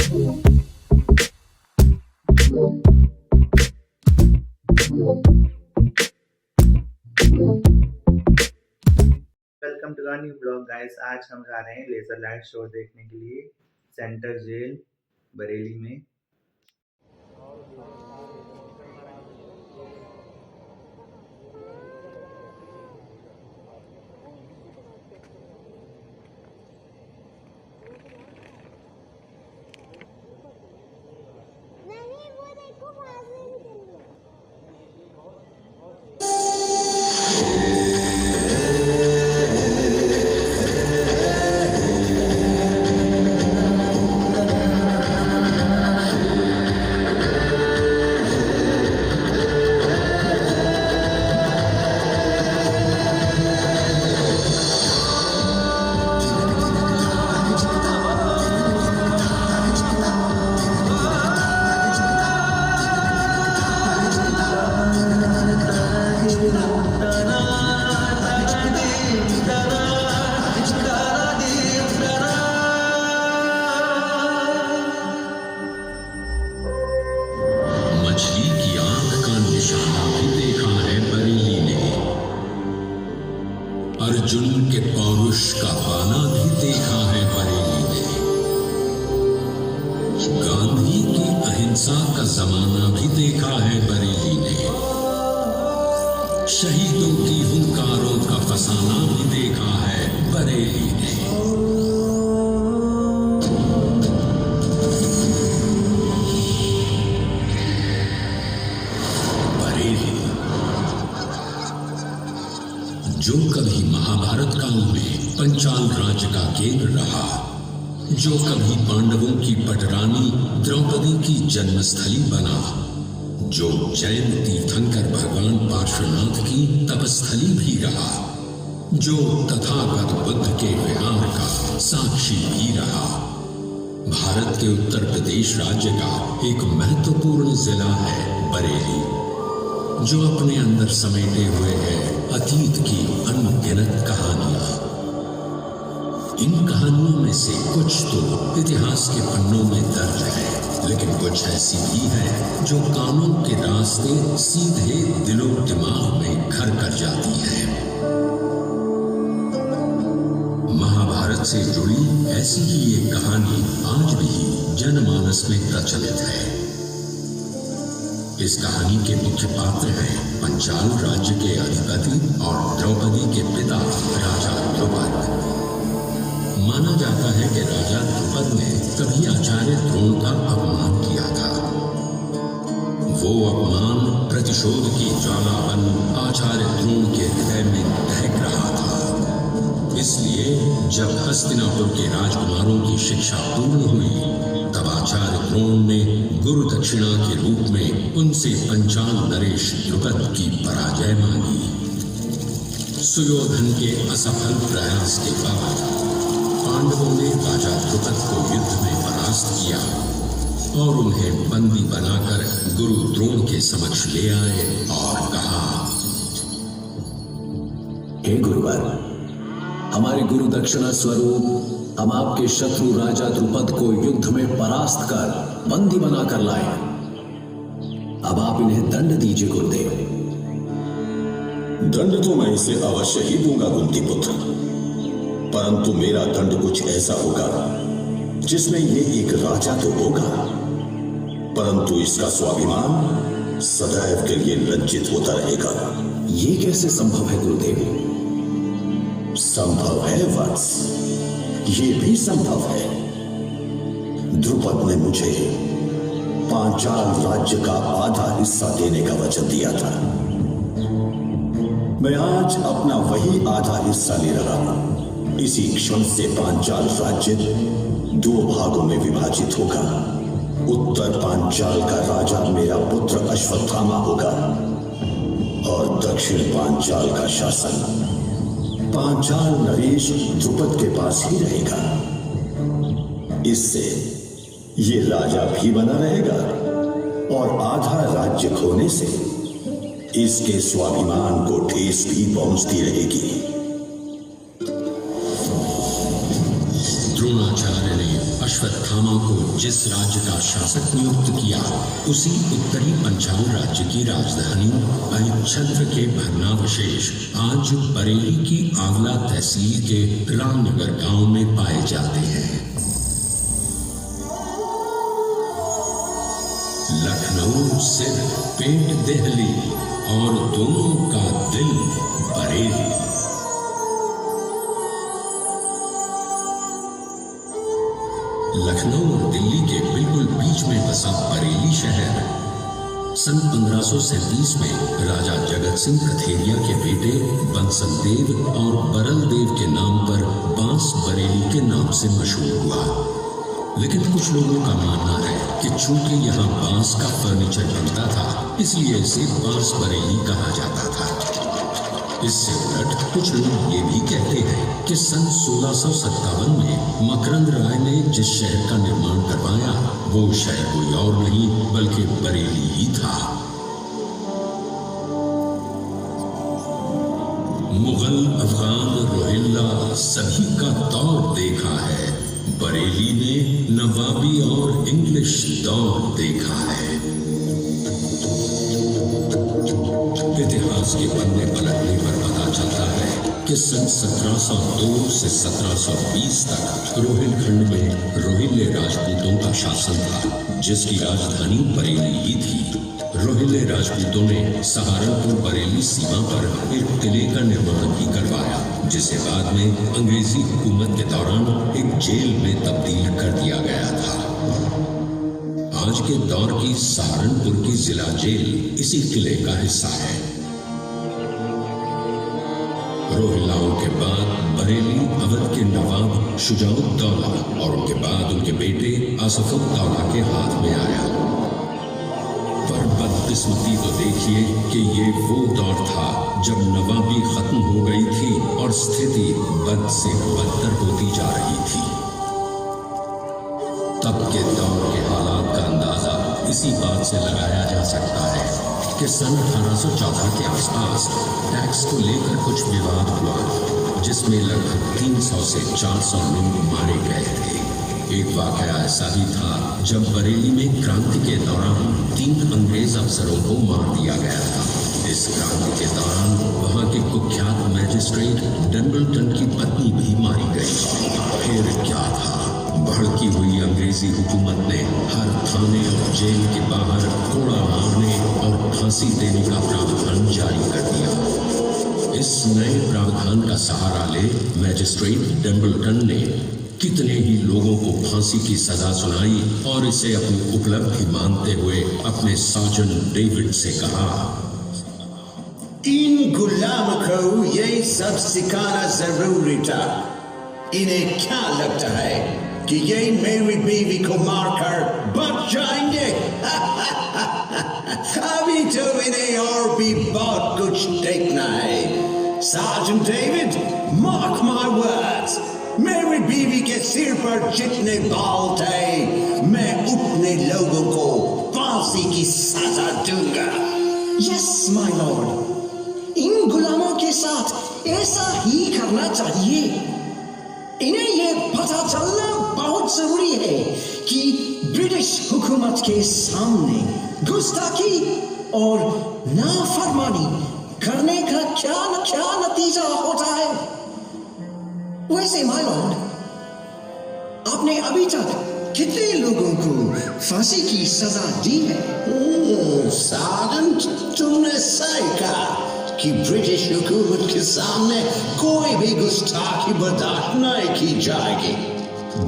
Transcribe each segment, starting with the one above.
Welcome to new blog guys. आज हम जा रहे हैं लेजर लाइट शो देखने के लिए सेंटर जेल बरेली में। मछली की आंख का निशाना भी देखा है बरेली ने। अर्जुन के पौरुष का पाना भी देखा है बरेली ने। गांधी की अहिंसा का जमाना भी देखा है बरेली ने। शहीदों की हुंकारों का फसाना भी देखा है बरेली ने। जो कभी महाभारत काल में पंचाल राज्य का केंद्र रहा, जो कभी पांडवों की पटरानी द्रौपदी की जन्मस्थली बना, जो जैन तीर्थंकर भगवान पार्श्वनाथ की तपस्थली भी रहा, जो तथागत बुद्ध के विहार का साक्षी भी रहा, भारत के उत्तर प्रदेश राज्य का एक महत्वपूर्ण जिला है बरेली, जो अपने अंदर समेटे हुए है अतीत की अनगिनत कहानियां। इन कहानियों में से कुछ तो इतिहास के पन्नों में दर्ज है, लेकिन कुछ ऐसी भी है जो कानों के रास्ते सीधे दिलो दिमाग में घर कर जाती है। महाभारत से जुड़ी ऐसी ही एक कहानी आज भी जनमानस में प्रचलित है। इस कहानी के मुख्य पात्र हैं पंचाल राज्य के अधिपति और द्रौपदी के पिता राजा द्रुपद। माना जाता है कि राजा द्रुपद ने कभी आचार्य द्रोण का अपमान किया था। वो अपमान प्रतिशोध की ज्वाला बन आचार्य द्रोण के हृदय में दहक रहा था। इसलिए जब हस्तिनापुर के राजकुमारों की शिक्षा पूर्ण हुई, तब आचार्य द्रोण ने गुरु दक्षिणा के रूप में उनसे पंचाल नरेश द्रुपद की पराजय मांगी। सुयोधन के असफल प्रयास के बाद पांडवों ने राजा द्रुपद को युद्ध में परास्त किया और उन्हें बंदी बनाकर गुरु द्रोण के समक्ष ले आए और कहा, हे गुरुवर, हमारे गुरु दक्षिणा स्वरूप हम आपके शत्रु राजा द्रुपद को युद्ध में परास्त कर बंदी बनाकर लाए। अब आप इन्हें दंड दीजिए गुरुदेव। दंड तो मैं इसे अवश्य ही दूंगा कुंती पुत्र, परंतु मेरा दंड कुछ ऐसा होगा जिसमें ये एक राजा तो होगा, परंतु इसका स्वाभिमान सदैव के लिए लज्जित होता रहेगा। ये कैसे संभव है गुरुदेव? संभव है वत्स, ये भी संभव है। द्रुपद ने मुझे पांचाल राज्य का आधा हिस्सा देने का वचन दिया था। मैं आज अपना वही आधा हिस्सा ले रहा हूं। इसी क्षण से पांचाल राज्य दो भागों में विभाजित होगा। उत्तर पांचाल का राजा मेरा पुत्र अश्वत्थामा होगा और दक्षिण पांचाल का शासन पांचाल नरेश द्रुपद के पास ही रहेगा। इससे ये राजा भी बना रहेगा और आधा राज्य खोने से इसके स्वाभिमान को ठेस भी पहुंचती रहेगी। द्रोणाचार्य ने अश्वत्थामा को जिस राज्य का शासक नियुक्त किया, उसी उत्तरी पंचाल राज्य की राजधानी हरिश्चंद्र के भग्नावशेष आज बरेली की आंवला तहसील के रामनगर गांव में पाए जाते हैं। लखनऊ सिर पेट देहली और दोनों का दिल बरेली। लखनऊ और दिल्ली के बिल्कुल बीच में बसा बरेली शहर सन 1537 में राजा जगत सिंह कथेरिया के बेटे बंसल देव और बरल देव के नाम पर बांस बरेली के नाम से मशहूर हुआ। लेकिन कुछ लोगों का मानना है कि चूंकि यहाँ बांस का फर्नीचर बनता था, इसलिए इसे बांस बरेली कहा जाता था। इससे उलट कुछ लोग ये भी कहते हैं कि सन 1657 में मकरंद राय ने जिस शहर का निर्माण करवाया, वो शहर कोई और नहीं बल्कि बरेली ही था। मुगल, अफगान, रोहिल्ला सभी का दौर देखा है, बरेली ने नवाबी और इंग्लिश दौर देखा है। इतिहास के पन्ने पलटने पर पता चलता है कि सन 1702 से 1720 तक रोहिलखंड में रोहिले राजपूतों का शासन था, जिसकी राजधानी बरेली ही थी। रोहिले राजपूतों ने सहारनपुर बरेली सीमा पर एक किले का निर्माण भी करवाया, जिसे बाद में अंग्रेजी हुकूमत के दौरान एक जेल में तब्दील कर दिया गया था। आज के दौर की सहारनपुर की जिला जेल इसी किले का हिस्सा है। रोहिल्लाओं के बाद बरेली अवध के नवाब शुजाउद्दौला और उनके बाद उनके बेटे आसफुद्दौला के हाथ में आया। पर बदकिस्मती तो देखिए कि ये वो दौर था जब नवाबी खत्म हो गई थी और स्थिति बद से बदतर होती जा रही थी। तब के दौर के हालात का अंदाजा इसी बात से लगाया जा सकता है कि सन 1814 के आसपास टैक्स को लेकर कुछ विवाद हुआ, जिसमें लगभग 300 से 400 लोग मारे गए थे। एक वाकया ऐसा भी था जब बरेली में क्रांति के दौरान 3 अंग्रेज अफसरों को मार दिया गया था। इस क्रांति के दौरान वहां के कुख्यात मैजिस्ट्रेट डम्बलटन की पत्नी भी मारी गई। फिर क्या था, भड़की हुई अंग्रेजी हुकूमत ने हर थाने और जेल के बाहर कोड़ा मारने और फांसी देने का प्रावधान जारी कर दिया। इस नए प्रावधान का सहारा ले मैजिस्ट्रेट डम्बलटन ने कितने ही लोगों को फांसी की सजा सुनाई और इसे अपनी उपलब्धि मानते हुए अपने सार्जेंट डेविड से कहा, इन गुलामों को ये सब सिखाना जरूरी था। इन्हें क्या लगता है कि ये मेरी बीवी को मारकर बच जाएंगे? अभी तो इन्हें और भी बहुत कुछ देखना है। Sergeant David, mark my words, मेरी बीवी के सिर पर जितने बाल थे, मैं उतने लोगों को फांसी की सजा दूंगा। यस माय लॉर्ड, इन गुलामों के साथ ऐसा ही करना चाहिए। इन्हें ये पता चलना बहुत जरूरी है कि ब्रिटिश हुकूमत के सामने गुस्ताखी और नाफरमानी करने का क्या नतीजा होता है। वैसे माय लॉर्ड, आपने अभी तक कितने लोगों को फांसी की सजा दी है? सार्जेंट, तुमने सही कहा कि ब्रिटिश हुकूमत के सामने कोई भी गुस्ताखी बर्दाश्त नहीं की जाएगी।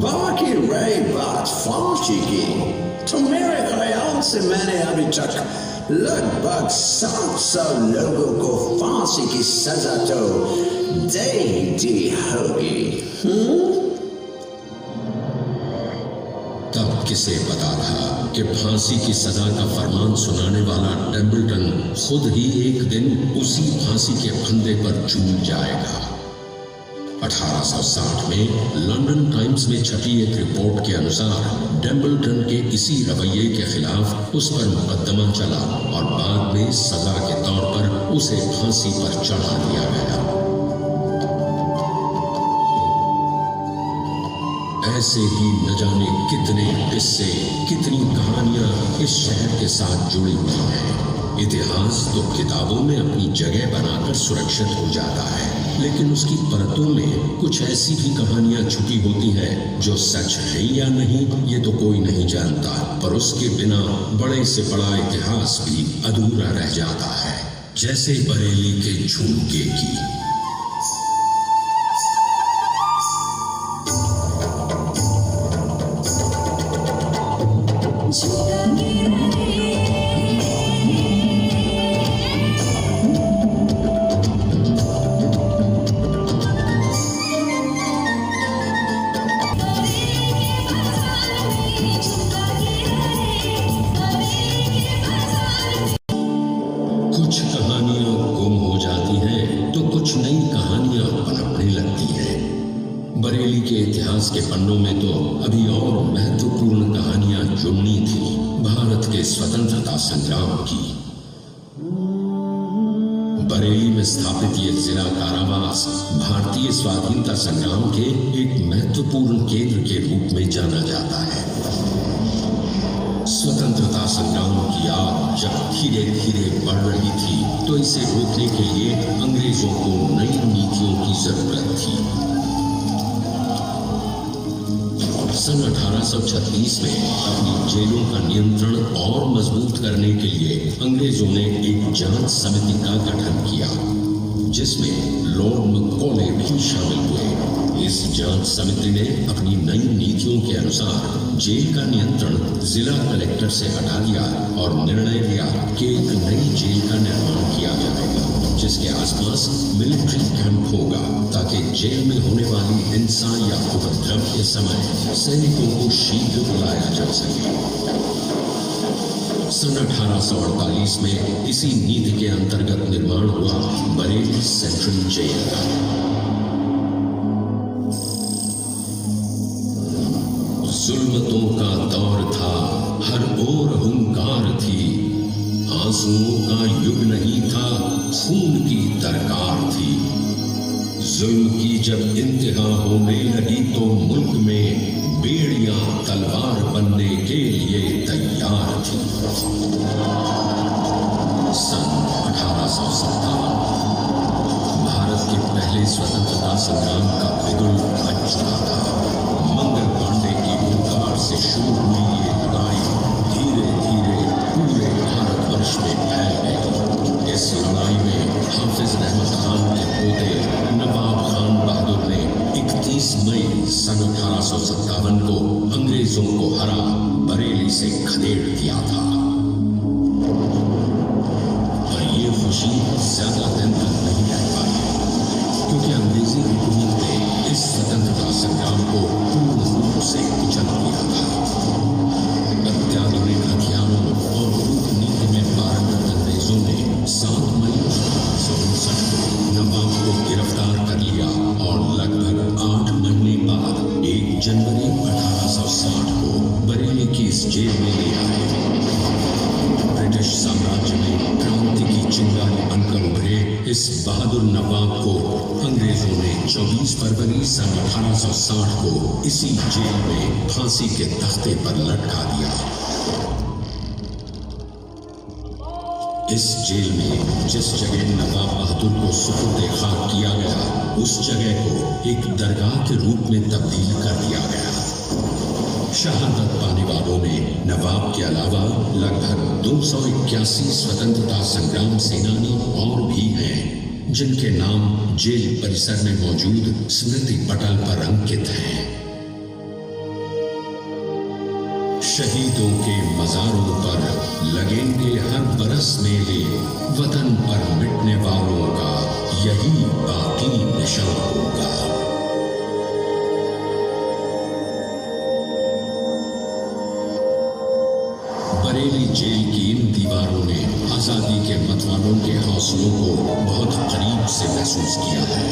बाकी रही बात फांसी की, तो मेरे ख्याल से मैंने अभी तक लगभग 700 लोगों को फांसी की सजा तो दे दी होगी। तब किसे पता था कि फांसी की सजा का फरमान सुनाने वाला डम्बलटन खुद ही एक दिन उसी फांसी के फंदे पर झूल जाएगा। 1860 में लंदन टाइम्स में छपी एक रिपोर्ट के अनुसार डम्बलटन के इसी रवैये के खिलाफ उस पर मुकदमा चला और बाद में सजा के तौर पर उसे फांसी पर चढ़ा दिया गया। ऐसे ही न जाने कितने किस्से, कितनी कहानियां इस शहर के साथ जुड़ी हुई हैं। इतिहास तो किताबों में अपनी जगह बनाकर सुरक्षित हो जाता है, लेकिन उसकी परतों में कुछ ऐसी भी कहानियां छुपी होती हैं जो सच है या नहीं ये तो कोई नहीं जानता, पर उसके बिना बड़े से बड़ा इतिहास भी अधूरा रह जाता है। जैसे बरेली के झुमके की। कुछ कहानियां गुम हो जाती हैं तो कुछ नई कहानियां पनपने लगती हैं। बरेली के इतिहास के पन्नों में तो अभी और महत्वपूर्ण कहानियां जुड़नी थी भारत के स्वतंत्रता संग्राम की। बरेली में स्थापित ये जिला कारावास भारतीय स्वाधीनता संग्राम के एक महत्वपूर्ण केंद्र के रूप में जाना जाता है। स्वतंत्रता संग्राम की आग जब धीरे धीरे बढ़ रही थी तो इसे रोकने के लिए अंग्रेजों को नई नीतियों की जरूरत थी। सन 1836 में अपनी जेलों का नियंत्रण और मजबूत करने के लिए अंग्रेजों ने एक जांच समिति का गठन किया, जिसमें लॉर्ड मैकॉले भी शामिल हुए। इस जांच समिति ने अपनी नई नीतियों के अनुसार जेल का नियंत्रण जिला कलेक्टर से हटा दिया और निर्णय लिया कि एक नई जेल का निर्माण किया जाएगा, जिसके आसपास मिलिट्री कैंप होगा, ताकि जेल में होने वाली हिंसा या उपद्रव के समय सैनिकों को शीघ्र बुलाया जा सके। सन 1848 में इसी नीति के अंतर्गत निर्माण हुआ बरेली सेंट्रल जेल का। जुल्मतों का दौर था, हर ओर हुंकार थी, आंसुओं का युग नहीं था, खून की दरकार थी। जुल्म की जब इंतहा होने लगी तो मुल्क में बेड़ियां तलवार बनने के लिए तैयार थी। सन 1857 भारत के पहले स्वतंत्रता संग्राम का बिगुल बज चुका था। मंगल पांडे की हुंकार से शुरू हुई ये लड़ाई धीरे धीरे पूरे भारतवर्ष में फैल गई। इस लड़ाई में हाफिज अहमद खान के पोते नवाब खान बहादुर ने 31 मई सन 1857 को अंग्रेजों को हरा बरेली से खदेड़ दिया था। पर ये खुशी ज्यादा दिन तक नहीं रह पाई, क्योंकि अंग्रेजी हुकूमत ने इस स्वतंत्रता संग्राम को पूर्ण रूप से कुचल दिया था। अत्याधुनिक हथियारों और कूटनीति में पारंगत अंग्रेजों ने 7 मई 1859 को नवाब को गिरफ्तार कर लिया और लगभग 8 महीने बाद 1 जनवरी 1860 को बरेली की इस जेल में ले आए। ब्रिटिश साम्राज्य में क्रांति की चिंगारी बनकर उभरे इस बहादुर नवाब को अंग्रेजों ने 24 फरवरी सन 1860 को इसी जेल में फांसी के तख्ते पर लटका दिया। इस जेल में जिस जगह नवाब बहादुर को सुपुर्द खाक किया गया, उस जगह को एक दरगाह के रूप में तब्दील कर दिया गया। शहादत पाने वालों में नवाब के अलावा लगभग 281 स्वतंत्रता संग्राम सेनानी और भी हैं, जिनके नाम जेल परिसर में मौजूद स्मृति पटल पर अंकित हैं। शहीदों के मजारों पर लगेंगे हर बरस मेले, वतन पर मिटने वालों का यही बाकी निशान होगा। बरेली जेल की इन दीवारों ने आजादी के मतवालों के हौसलों को बहुत करीब से महसूस किया है।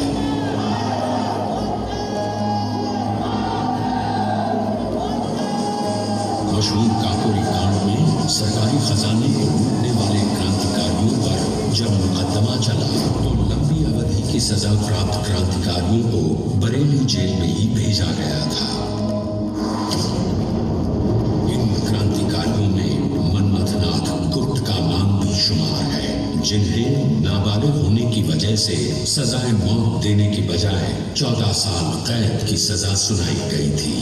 मशहूर काकोरी कांड में सरकारी खजाने को लूटने वाले क्रांतिकारियों पर जब मुकदमा चला तो लंबी अवधि की सजा प्राप्त क्रांतिकारियों को बरेली जेल में ही भेजा गया था। जिन्हें नाबालिग होने की वजह से सजाए मौत देने की बजाय 14 साल कैद की सजा सुनाई गई थी।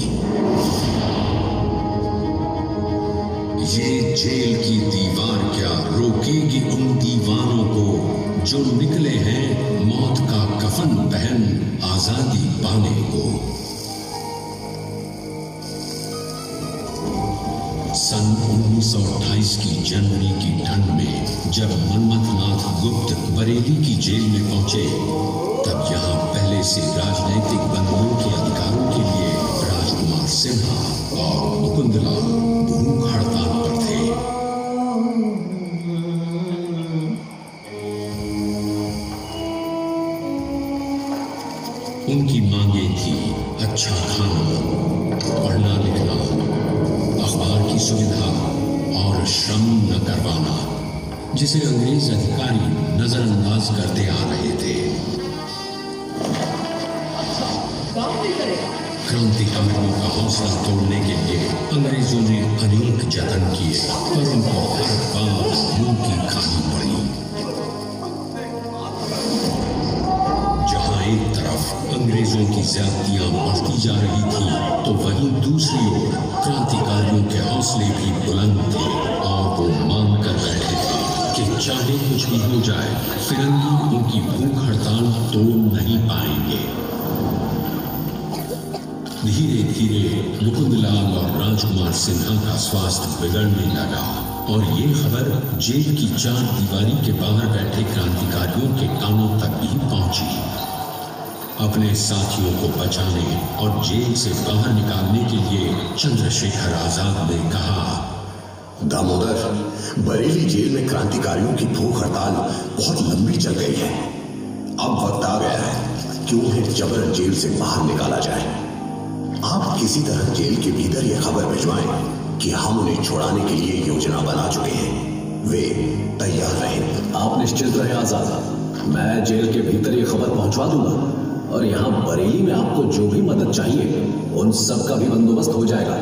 ये जेल की दीवार क्या रोकेगी उन दीवानों को जो निकले हैं मौत का कफन पहन आजादी पाने को। सन 1928 की जनवरी की ठंड में जब मनमथनाथ गुप्त बरेली की जेल में पहुंचे, तब यहां पहले से राजनैतिक बंदियों के अधिकारों के लिए राजकुमार सिन्हा और मुकुंदलाल भूख हड़ताल पर थे। उनकी मांगे थी अच्छा खाना, पढ़ना लिखना, अखबार की सुविधा और श्रम न करवाना, जिसे अंग्रेज अधिकारी नजरअंदाज करते आ रहे थे। क्रांतिकारियों का हौसला तोड़ने के लिए अंग्रेजों ने अनेक जतन किए, पर उनको हर बार मुंह की खानी पड़ी। जहां एक तरफ अंग्रेजों की ज्यादतियां बढ़ती जा रही थी, तो वहीं दूसरी ओर क्रांतिकारियों के हौसले भी बुलंद थे और वो मान कर बैठे थे कि चाहे कुछ भी हो जाए, फिरंगी उनकी भूख हड़ताल तोड़ नहीं पाएंगे। धीरे धीरे मुकुंदलाल और राजकुमार सिन्हा का स्वास्थ्य बिगड़ने लगा और ये खबर जेल की चार दीवारी के बाहर बैठे क्रांतिकारियों के कानों तक भी पहुंची। अपने साथियों को बचाने और जेल से बाहर निकालने के लिए चंद्रशेखर आजाद ने कहा, दामोदर, बरेली जेल में क्रांतिकारियों की भूख हड़ताल बहुत लंबी चल गई है। अब वक्त आ गया है कि उन्हें जबरन जेल से बाहर निकाला जाए। आप किसी तरह जेल के भीतर यह खबर भिजवाएं कि हम उन्हें छुड़ाने के लिए योजना बना चुके हैं। वे तैयार रहें। आप निश्चिंत रहे आजाद, मैं जेल के भीतर ये खबर पहुंचवा दूंगा और यहाँ बरेली में आपको जो भी मदद चाहिए उन सब का भी बंदोबस्त हो जाएगा।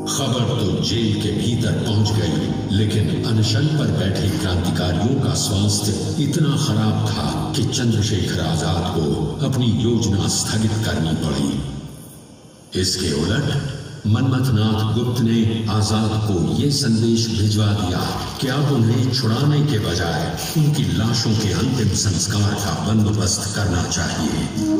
खबर तो जेल के भीतर पहुंच गई, लेकिन अनशन पर बैठे क्रांतिकारियों का स्वास्थ्य इतना खराब था कि चंद्रशेखर आजाद को अपनी योजना स्थगित करनी पड़ी। इसके उलट मनमथनाथ गुप्त ने आजाद को यह संदेश भिजवा दिया कि अब उन्हें छुड़ाने के बजाय उनकी लाशों के अंतिम संस्कार का बंदोबस्त करना चाहिए।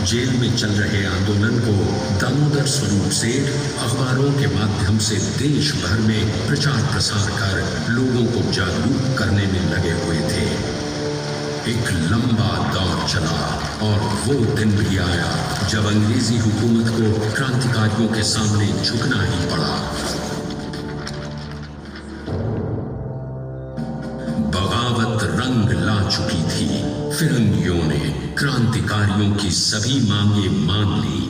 जेल में चल रहे आंदोलन को दामोदर स्वरूप सेठ अखबारों के माध्यम से देश भर में प्रचार प्रसार कर लोगों को जागरूक करने में लगे हुए थे। एक लंबा दौर चला और वो दिन भी आया जब अंग्रेजी हुकूमत को क्रांतिकारियों के सामने झुकना ही पड़ा। बगावत रंग ला चुकी थी। फिरंगियों ने क्रांतिकारियों की सभी मांगे मान ली।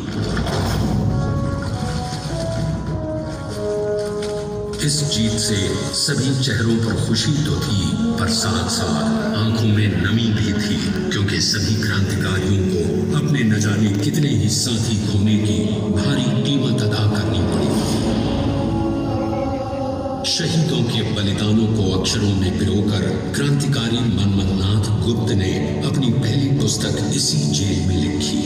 इस जीत से सभी चेहरों पर खुशी तो थी, पर साथ साथ आंखों में नमी भी थी, क्योंकि सभी क्रांतिकारियों को अपने न जाने कितने ही साथी खोने की भारी कीमत अदा करनी पड़ी। शहीदों के बलिदानों को अक्षरों में पिरोकर क्रांतिकारी मनमथनाथ गुप्त ने अपनी पहली पुस्तक इसी जेल में लिखी।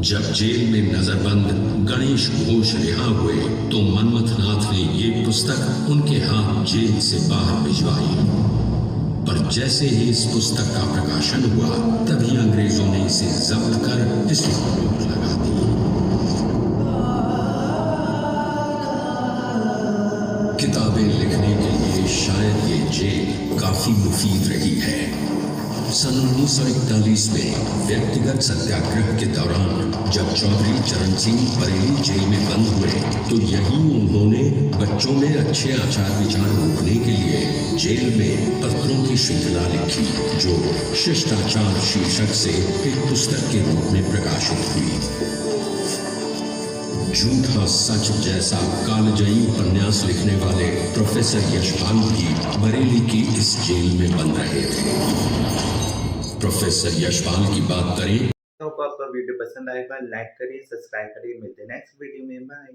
जब जेल में नजरबंद गणेश घोष रिहा हुए तो मनमथनाथ ने ये पुस्तक उनके हाथ जेल से बाहर भिजवाई। पर जैसे ही इस पुस्तक का प्रकाशन हुआ, तभी अंग्रेजों ने इसे जब्त कर इसे रोक लगा दी। किताबें लिखने के लिए शायद ये जेल काफी मुफीद रही है। सन 1941 में व्यक्तिगत सत्याग्रह के दौरान जब चौधरी चरण सिंह बरेली जेल में बंद हुए, तो यहीं उन्होंने बच्चों में अच्छे आचार विचार रोकने के लिए जेल में पत्रों की श्रृंखला लिखी, जो शिष्टाचार शीर्षक से एक पुस्तक के रूप में प्रकाशित हुई। झूठा सच जैसा कालजयी उपन्यास लिखने वाले प्रोफेसर यशपाल भी बरेली की इस जेल में बंद रहे थे। प्रोफेसर यशपाल की बात करें तो आपको वीडियो पसंद आएगा, लाइक करिए, सब्सक्राइब करिए। मिलते हैं नेक्स्ट वीडियो में। बाय।